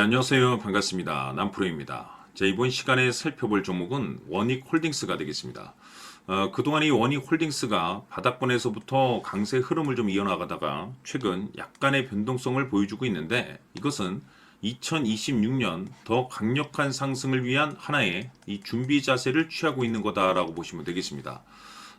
안녕하세요. 반갑습니다. 남프로입니다. 이번 시간에 살펴볼 종목은 원익홀딩스가 되겠습니다. 그동안 이 원익홀딩스가 바닥권에서부터 강세 흐름을 좀 이어나가다가 최근 약간의 변동성을 보여주고 있는데, 이것은 2026년 더 강력한 상승을 위한 하나의 이 준비 자세를 취하고 있는 거다라고 보시면 되겠습니다.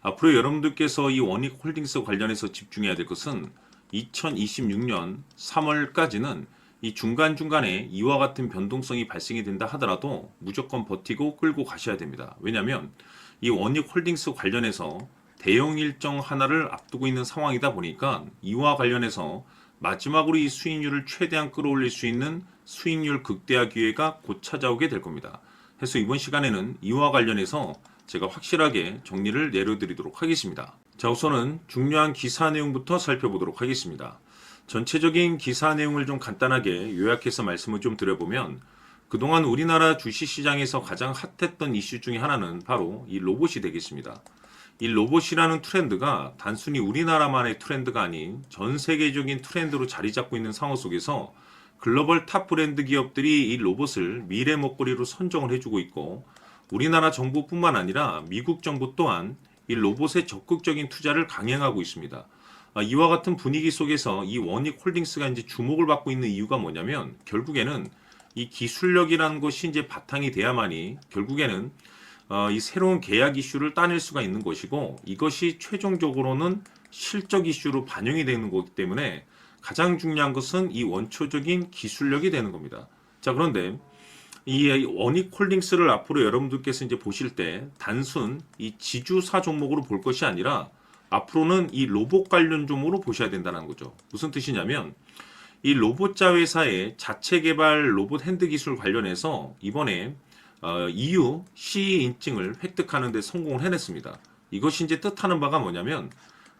앞으로 여러분들께서 이 원익홀딩스 관련해서 집중해야 될 것은 2026년 3월까지는 이 중간중간에 이와 같은 변동성이 발생이 된다 하더라도 무조건 버티고 끌고 가셔야 됩니다. 왜냐하면 이 원익홀딩스 관련해서 대형 일정 하나를 앞두고 있는 상황이다 보니까 이와 관련해서 마지막으로 이 수익률을 최대한 끌어올릴 수 있는 수익률 극대화 기회가 곧 찾아오게 될 겁니다. 그래서 이번 시간에는 이와 관련해서 제가 확실하게 정리를 내려드리도록 하겠습니다. 자, 우선은 중요한 기사 내용부터 살펴보도록 하겠습니다. 전체적인 기사 내용을 좀 간단하게 요약해서 말씀을 좀 드려보면, 그동안 우리나라 주식시장에서 가장 핫했던 이슈 중에 하나는 바로 이 로봇이 되겠습니다. 이 로봇이라는 트렌드가 단순히 우리나라만의 트렌드가 아닌 전 세계적인 트렌드로 자리 잡고 있는 상황 속에서 글로벌 탑 브랜드 기업들이 이 로봇을 미래 먹거리로 선정을 해주고 있고, 우리나라 정부뿐만 아니라 미국 정부 또한 이 로봇에 적극적인 투자를 강행하고 있습니다. 이와 같은 분위기 속에서 이 원익홀딩스가 이제 주목을 받고 있는 이유가 뭐냐면, 결국에는 이 기술력이라는 것이 이제 바탕이 돼야만이 결국에는 이 새로운 계약 이슈를 따낼 수가 있는 것이고, 이것이 최종적으로는 실적 이슈로 반영이 되는 거기 때문에 가장 중요한 것은 이 원초적인 기술력이 되는 겁니다. 자, 그런데 이 원익홀딩스를 앞으로 여러분들께서 이제 보실 때 단순 이 지주사 종목으로 볼 것이 아니라 앞으로는 이 로봇 관련 종목으로 보셔야 된다는 거죠. 무슨 뜻이냐면, 이 로봇자 회사의 자체 개발 로봇 핸드 기술 관련해서 이번에 EU CE 인증을 획득하는 데 성공을 해냈습니다. 이것이 이제 뜻하는 바가 뭐냐면,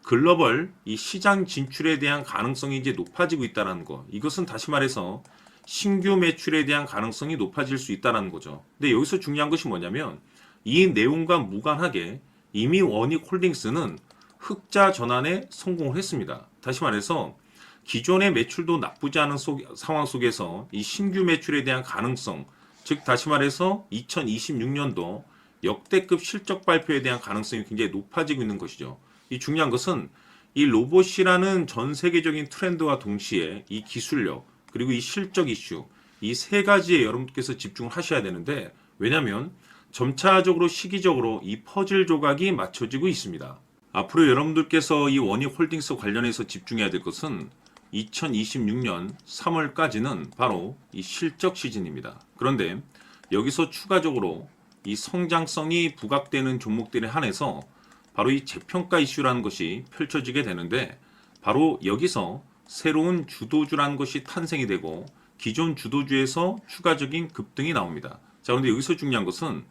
글로벌 이 시장 진출에 대한 가능성이 이제 높아지고 있다는 거. 이것은 다시 말해서 신규 매출에 대한 가능성이 높아질 수 있다는 거죠. 근데 여기서 중요한 것이 뭐냐면, 이 내용과 무관하게 이미 원익홀딩스는 흑자 전환에 성공을 했습니다. 다시 말해서 기존의 매출도 나쁘지 않은 상황 속에서 이 신규 매출에 대한 가능성, 즉 다시 말해서 2026년도 역대급 실적 발표에 대한 가능성이 굉장히 높아지고 있는 것이죠. 이 중요한 것은 이 로봇이라는 전 세계적인 트렌드와 동시에 이 기술력 그리고 이 실적 이슈, 이 세 가지에 여러분께서 집중을 하셔야 되는데, 왜냐하면 점차적으로 시기적으로 이 퍼즐 조각이 맞춰지고 있습니다. 앞으로 여러분들께서 이 원익홀딩스 관련해서 집중해야 될 것은 2026년 3월까지는 바로 이 실적 시즌입니다. 그런데 여기서 추가적으로 이 성장성이 부각되는 종목들에 한해서 바로 이 재평가 이슈라는 것이 펼쳐지게 되는데, 바로 여기서 새로운 주도주라는 것이 탄생이 되고 기존 주도주에서 추가적인 급등이 나옵니다. 자, 그런데 여기서 중요한 것은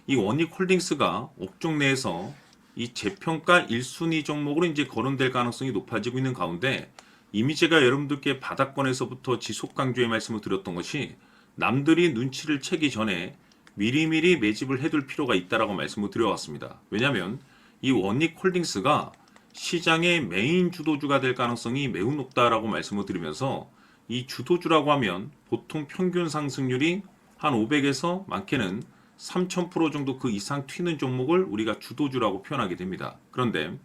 이 원익홀딩스가 업종 내에서 이 재평가 1순위 종목으로 이제 거론될 가능성이 높아지고 있는 가운데, 이미 제가 여러분들께 바닥권에서부터 지속 강조의 말씀을 드렸던 것이, 남들이 눈치를 채기 전에 미리미리 매집을 해둘 필요가 있다라고 말씀을 드려왔습니다. 왜냐하면 이 원익홀딩스가 시장의 메인 주도주가 될 가능성이 매우 높다라고 말씀을 드리면서, 이 주도주라고 하면 보통 평균 상승률이 한 500에서 많게는 3000% 정도 그 이상 튀는 종목을 우리가 주도주라고 표현하게 됩니다. 그런데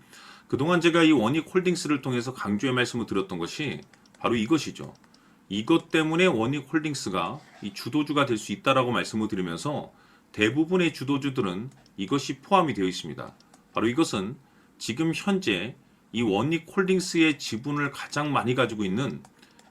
그동안 제가 이 원익홀딩스를 통해서 강조의 말씀을 드렸던 것이 바로 이것이죠. 이것 때문에 원익홀딩스가 이 주도주가 될 수 있다라고 말씀을 드리면서, 대부분의 주도주들은 이것이 포함이 되어 있습니다. 바로 이것은 지금 현재 이 원익홀딩스의 지분을 가장 많이 가지고 있는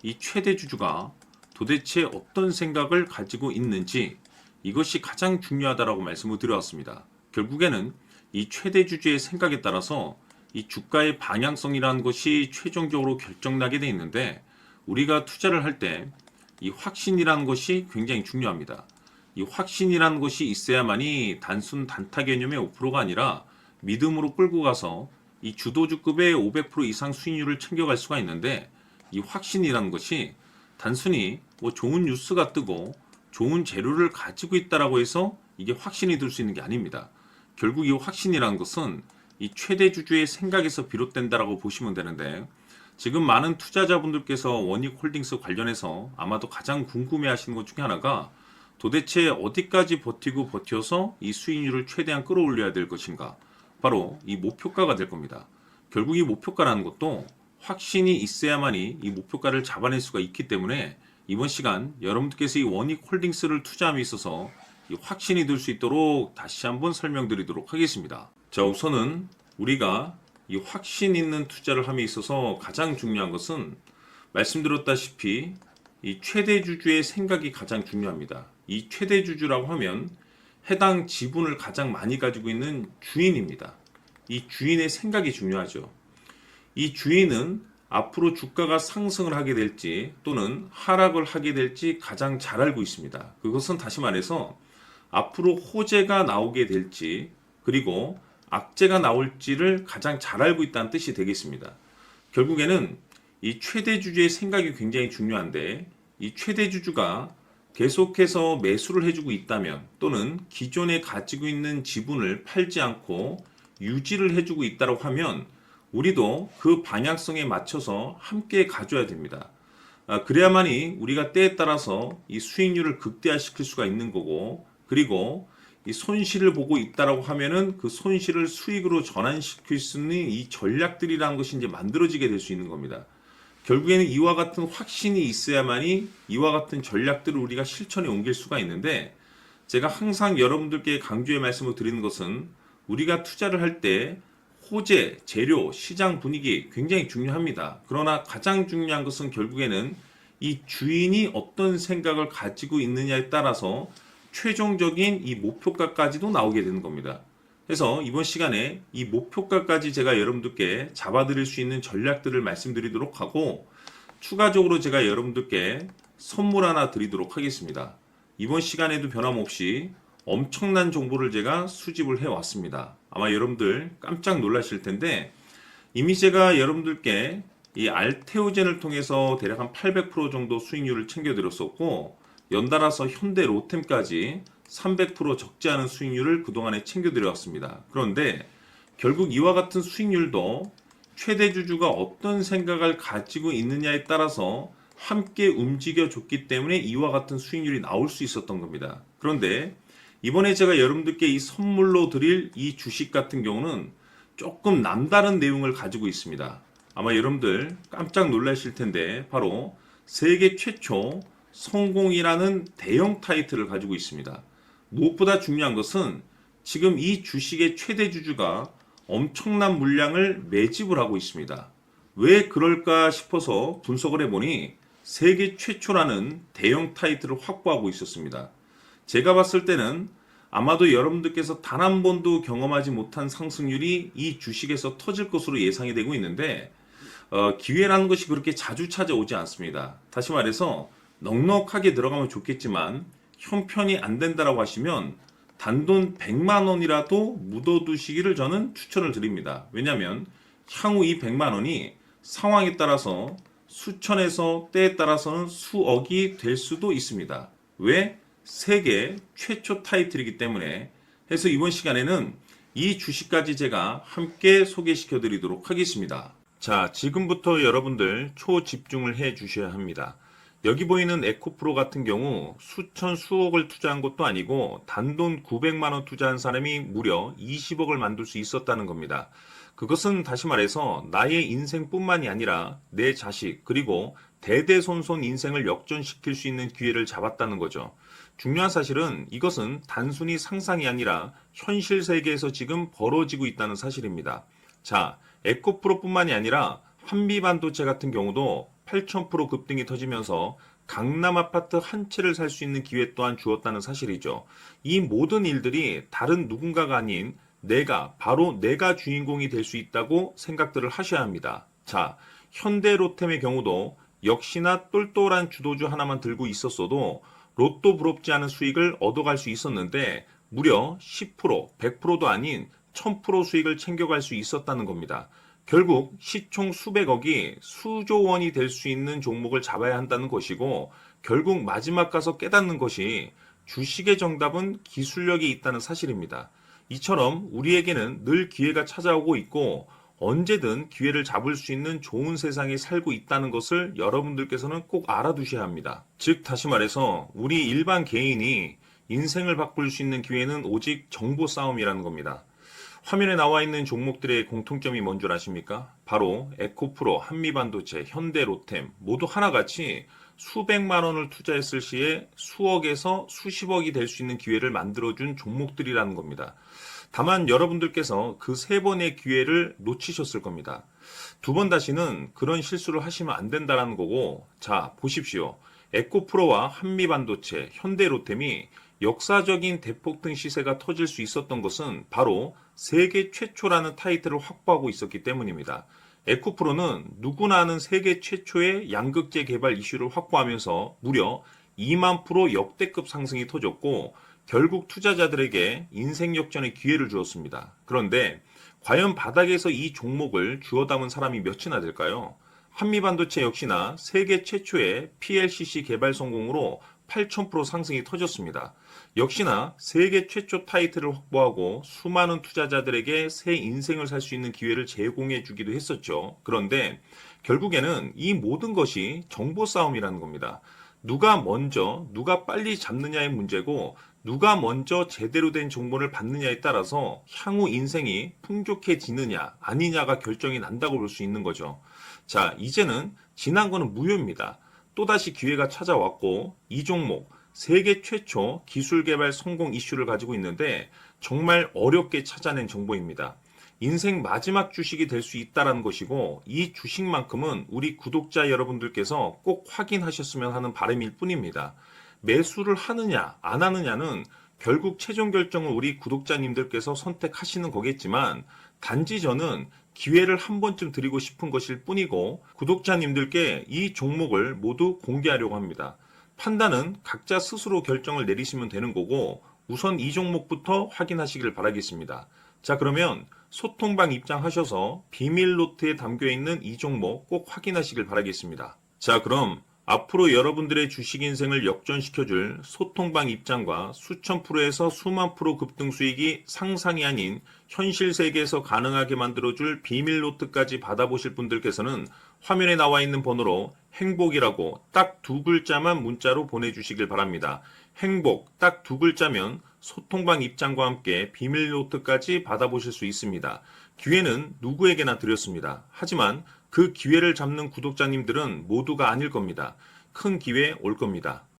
이 최대 주주가 도대체 어떤 생각을 가지고 있는지, 이것이 가장 중요하다라고 말씀을 드려왔습니다. 결국에는 이 최대 주주의 생각에 따라서 이 주가의 방향성이라는 것이 최종적으로 결정나게 돼 있는데, 우리가 투자를 할 때 이 확신이라는 것이 굉장히 중요합니다. 이 확신이라는 것이 있어야만이 단순 단타 개념의 5%가 아니라 믿음으로 끌고 가서 이 주도주급의 500% 이상 수익률을 챙겨갈 수가 있는데, 이 확신이라는 것이 단순히 뭐 좋은 뉴스가 뜨고 좋은 재료를 가지고 있다라고 해서 이게 확신이 들 수 있는 게 아닙니다. 결국 이 확신이라는 것은 이 최대 주주의 생각에서 비롯된다라고 보시면 되는데, 지금 많은 투자자분들께서 원익홀딩스 관련해서 아마도 가장 궁금해 하시는 것 중에 하나가 도대체 어디까지 버티고 버텨서 이 수익률을 최대한 끌어올려야 될 것인가? 바로 이 목표가가 될 겁니다. 결국 이 목표가라는 것도 확신이 있어야만이 이 목표가를 잡아낼 수가 있기 때문에 이번 시간 여러분들께서 이 원익홀딩스를 투자함에 있어서 이 확신이 들 수 있도록 다시 한번 설명드리도록 하겠습니다. 자, 우선은 우리가 이 확신 있는 투자를 함에 있어서 가장 중요한 것은 말씀드렸다시피 이 최대 주주의 생각이 가장 중요합니다. 이 최대 주주라고 하면 해당 지분을 가장 많이 가지고 있는 주인입니다. 이 주인의 생각이 중요하죠. 이 주인은 앞으로 주가가 상승을 하게 될지 또는 하락을 하게 될지 가장 잘 알고 있습니다. 그것은 다시 말해서 앞으로 호재가 나오게 될지 그리고 악재가 나올지를 가장 잘 알고 있다는 뜻이 되겠습니다. 결국에는 이 최대 주주의 생각이 굉장히 중요한데 이 최대 주주가 계속해서 매수를 해주고 있다면 또는 기존에 가지고 있는 지분을 팔지 않고 유지를 해주고 있다고 하면 우리도 그 방향성에 맞춰서 함께 가져야 됩니다. 그래야만이 우리가 때에 따라서 이 수익률을 극대화시킬 수가 있는 거고 그리고 이 손실을 보고 있다라고 하면은 그 손실을 수익으로 전환시킬 수 있는 이 전략들이라는 것이 이제 만들어지게 될 수 있는 겁니다. 결국에는 이와 같은 확신이 있어야만이 이와 같은 전략들을 우리가 실천에 옮길 수가 있는데 제가 항상 여러분들께 강조의 말씀을 드리는 것은 우리가 투자를 할 때 호재, 재료, 시장 분위기 굉장히 중요합니다. 그러나 가장 중요한 것은 결국에는 이 주인이 어떤 생각을 가지고 있느냐에 따라서 최종적인 이 목표가까지도 나오게 되는 겁니다. 그래서 이번 시간에 이 목표가까지 제가 여러분들께 잡아드릴 수 있는 전략들을 말씀드리도록 하고 추가적으로 제가 여러분들께 선물 하나 드리도록 하겠습니다. 이번 시간에도 변함없이 엄청난 정보를 제가 수집을 해왔습니다. 아마 여러분들 깜짝 놀라실 텐데 이미 제가 여러분들께 이 알테오젠을 통해서 대략 한 800% 정도 수익률을 챙겨드렸었고 연달아서 현대 로템까지 300% 적지 않은 수익률을 그동안에 챙겨드려왔습니다. 그런데 결국 이와 같은 수익률도 최대 주주가 어떤 생각을 가지고 있느냐에 따라서 함께 움직여줬기 때문에 이와 같은 수익률이 나올 수 있었던 겁니다. 그런데 이번에 제가 여러분들께 이 선물로 드릴 이 주식 같은 경우는 조금 남다른 내용을 가지고 있습니다. 아마 여러분들 깜짝 놀라실 텐데 바로 세계 최초 성공이라는 대형 타이틀을 가지고 있습니다. 무엇보다 중요한 것은 지금 이 주식의 최대 주주가 엄청난 물량을 매집을 하고 있습니다. 왜 그럴까 싶어서 분석을 해보니 세계 최초라는 대형 타이틀을 확보하고 있었습니다. 제가 봤을 때는 아마도 여러분들께서 단 한 번도 경험하지 못한 상승률이 이 주식에서 터질 것으로 예상이 되고 있는데 기회라는 것이 그렇게 자주 찾아오지 않습니다. 다시 말해서 넉넉하게 들어가면 좋겠지만 형편이 안 된다라고 하시면 단돈 100만 원이라도 묻어두시기를 저는 추천을 드립니다. 왜냐하면 향후 이 100만 원이 상황에 따라서 수천에서 때에 따라서는 수억이 될 수도 있습니다. 왜? 세계 최초 타이틀이기 때문에. 해서 이번 시간에는 이 주식까지 제가 함께 소개시켜 드리도록 하겠습니다. 자, 지금부터 여러분들 초집중을 해 주셔야 합니다. 여기 보이는 에코프로 같은 경우 수천 수억을 투자한 것도 아니고 단돈 900만 원 투자한 사람이 무려 20억을 만들 수 있었다는 겁니다. 그것은 다시 말해서 나의 인생뿐만이 아니라 내 자식 그리고 대대손손 인생을 역전시킬 수 있는 기회를 잡았다는 거죠. 중요한 사실은 이것은 단순히 상상이 아니라 현실 세계에서 지금 벌어지고 있다는 사실입니다. 자, 에코프로뿐만이 아니라 한미반도체 같은 경우도 8,000% 급등이 터지면서 강남 아파트 한 채를 살 수 있는 기회 또한 주었다는 사실이죠. 이 모든 일들이 다른 누군가가 아닌 바로 내가 주인공이 될 수 있다고 생각들을 하셔야 합니다. 자, 현대로템의 경우도 역시나 똘똘한 주도주 하나만 들고 있었어도 로또 부럽지 않은 수익을 얻어갈 수 있었는데 무려 10%, 100%도 아닌 1000% 수익을 챙겨갈 수 있었다는 겁니다. 결국 시총 수백억이 수조 원이 될 수 있는 종목을 잡아야 한다는 것이고 결국 마지막 가서 깨닫는 것이 주식의 정답은 기술력이 있다는 사실입니다. 이처럼 우리에게는 늘 기회가 찾아오고 있고 언제든 기회를 잡을 수 있는 좋은 세상에 살고 있다는 것을 여러분들께서는 꼭 알아두셔야 합니다. 즉, 다시 말해서 우리 일반 개인이 인생을 바꿀 수 있는 기회는 오직 정보 싸움이라는 겁니다. 화면에 나와 있는 종목들의 공통점이 뭔 줄 아십니까? 바로 에코프로, 한미반도체, 현대로템 모두 하나같이 수백만 원을 투자했을 시에 수억에서 수십억이 될 수 있는 기회를 만들어준 종목들이라는 겁니다. 다만 여러분들께서 그 세 번의 기회를 놓치셨을 겁니다. 두 번 다시는 그런 실수를 하시면 안 된다는 거고, 자, 보십시오. 에코프로와 한미반도체, 현대로템이 역사적인 대폭등 시세가 터질 수 있었던 것은 바로 세계 최초라는 타이틀을 확보하고 있었기 때문입니다. 에코프로는 누구나 아는 세계 최초의 양극재 개발 이슈를 확보하면서 무려 2만 프로 역대급 상승이 터졌고 결국 투자자들에게 인생 역전의 기회를 주었습니다. 그런데 과연 바닥에서 이 종목을 주워 담은 사람이 몇이나 될까요? 한미반도체 역시나 세계 최초의 PLCC 개발 성공으로 8,000% 상승이 터졌습니다. 역시나 세계 최초 타이틀을 확보하고 수많은 투자자들에게 새 인생을 살 수 있는 기회를 제공해 주기도 했었죠. 그런데 결국에는 이 모든 것이 정보 싸움이라는 겁니다. 누가 먼저, 누가 빨리 잡느냐의 문제고 누가 먼저 제대로 된 정보를 받느냐에 따라서 향후 인생이 풍족해지느냐 아니냐가 결정이 난다고 볼 수 있는 거죠. 자, 이제는 지난 거는 무효입니다. 또다시 기회가 찾아왔고 이 종목 세계 최초 기술 개발 성공 이슈를 가지고 있는데 정말 어렵게 찾아낸 정보입니다. 인생 마지막 주식이 될 수 있다는 것이고 이 주식만큼은 우리 구독자 여러분들께서 꼭 확인하셨으면 하는 바람일 뿐입니다. 매수를 하느냐 안 하느냐는 결국 최종 결정을 우리 구독자님들께서 선택하시는 거겠지만 단지 저는 기회를 한 번쯤 드리고 싶은 것일 뿐이고 구독자님들께 이 종목을 모두 공개하려고 합니다. 판단은 각자 스스로 결정을 내리시면 되는 거고 우선 이 종목부터 확인하시길 바라겠습니다. 자, 그러면 소통방 입장하셔서 비밀 노트에 담겨 있는 이 종목 꼭 확인하시길 바라겠습니다. 자, 그럼 앞으로 여러분들의 주식 인생을 역전시켜줄 소통방 입장과 수천 프로에서 수만 프로 급등 수익이 상상이 아닌 현실 세계에서 가능하게 만들어줄 비밀 노트까지 받아보실 분들께서는 화면에 나와 있는 번호로 행복이라고 딱 두 글자만 문자로 보내주시길 바랍니다. 행복 딱 두 글자면 소통방 입장과 함께 비밀 노트까지 받아보실 수 있습니다. 기회는 누구에게나 드렸습니다. 하지만 그 기회를 잡는 구독자님들은 모두가 아닐 겁니다. 큰 기회 올 겁니다.